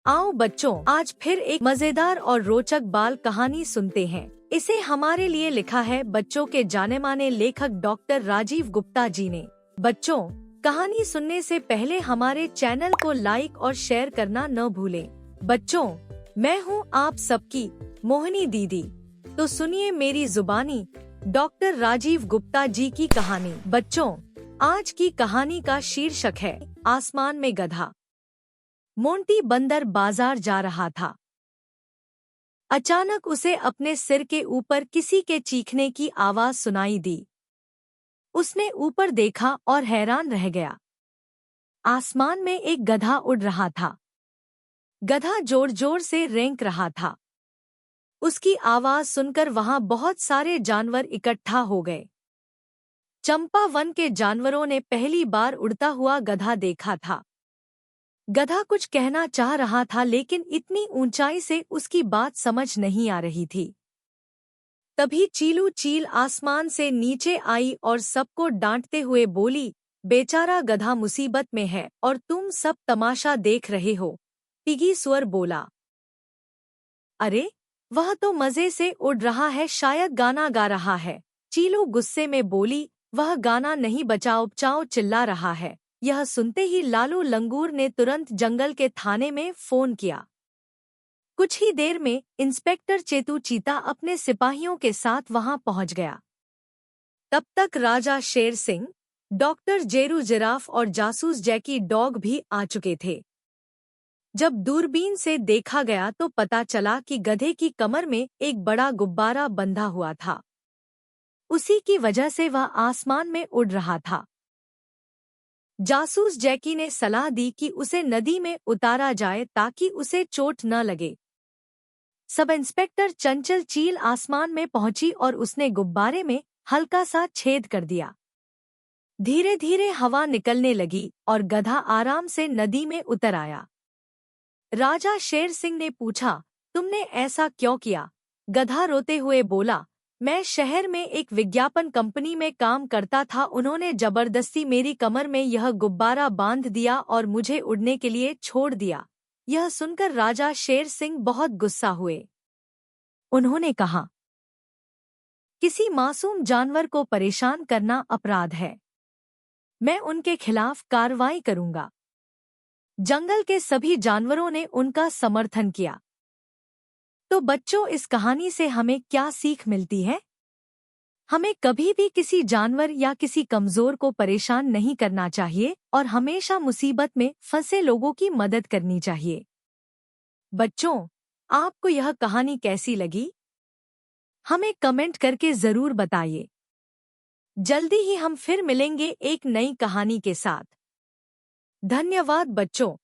आओ बच्चों, आज फिर एक मजेदार और रोचक बाल कहानी सुनते हैं। इसे हमारे लिए लिखा है बच्चों के जाने माने लेखक डॉक्टर राजीव गुप्ता जी ने। बच्चों, कहानी सुनने से पहले हमारे चैनल को लाइक और शेयर करना न भूलें। बच्चों, मैं हूँ आप सबकी मोहिनी दीदी। तो सुनिए मेरी जुबानी डॉक्टर राजीव गुप्ता जी की कहानी। बच्चों, आज की कहानी का शीर्षक है आसमान में गधा। मोंटी बंदर बाजार जा रहा था। अचानक उसे अपने सिर के ऊपर किसी के चीखने की आवाज सुनाई दी। उसने ऊपर देखा और हैरान रह गया। आसमान में एक गधा उड़ रहा था। गधा जोर जोर से रेंक रहा था। उसकी आवाज सुनकर वहां बहुत सारे जानवर इकट्ठा हो गए। चंपा वन के जानवरों ने पहली बार उड़ता हुआ गधा देखा था। गधा कुछ कहना चाह रहा था, लेकिन इतनी ऊंचाई से उसकी बात समझ नहीं आ रही थी। तभी चीलू चील आसमान से नीचे आई और सबको डांटते हुए बोली, बेचारा गधा मुसीबत में है और तुम सब तमाशा देख रहे हो। पिगी सुअर बोला, अरे वह तो मजे से उड़ रहा है, शायद गाना गा रहा है। चीलू गुस्से में बोली, वह गाना नहीं, बचाओ बचाओ चिल्ला रहा है। यह सुनते ही लालू लंगूर ने तुरंत जंगल के थाने में फोन किया। कुछ ही देर में इंस्पेक्टर चेतू चीता अपने सिपाहियों के साथ वहां पहुंच गया। तब तक राजा Sher Singh, doctor Giroud giraffe और जासूस जैकी डॉग भी आ चुके थे। जब दूरबीन से देखा गया तो पता चला कि गधे की कमर में एक बड़ा गुब्बारा बंधा हुआ था। उसी की वजह से वह आसमान में उड़ रहा था। जासूस जैकी ने सलाह दी कि उसे नदी में उतारा जाए ताकि उसे चोट न लगे। सब इंस्पेक्टर चंचल चील आसमान में पहुंची और उसने गुब्बारे में हल्का सा छेद कर दिया। धीरे धीरे हवा निकलने लगी और गधा आराम से नदी में उतर आया। राजा शेर सिंह ने पूछा, तुमने ऐसा क्यों किया? गधा रोते हुए बोला, मैं शहर में एक विज्ञापन कंपनी में काम करता था। उन्होंने जबरदस्ती मेरी कमर में यह गुब्बारा बांध दिया और मुझे उड़ने के लिए छोड़ दिया। यह सुनकर राजा शेर सिंह बहुत गुस्सा हुए। उन्होंने कहा, किसी मासूम जानवर को परेशान करना अपराध है। मैं उनके खिलाफ कार्रवाई करूंगा। जंगल के सभी जानवरों ने उनका समर्थन किया। तो बच्चों, इस कहानी से हमें क्या सीख मिलती है? हमें कभी भी किसी जानवर या किसी कमजोर को परेशान नहीं करना चाहिए और हमेशा मुसीबत में फंसे लोगों की मदद करनी चाहिए। बच्चों, आपको यह कहानी कैसी लगी? हमें कमेंट करके जरूर बताइए। जल्दी ही हम फिर मिलेंगे एक नई कहानी के साथ। धन्यवाद बच्चों।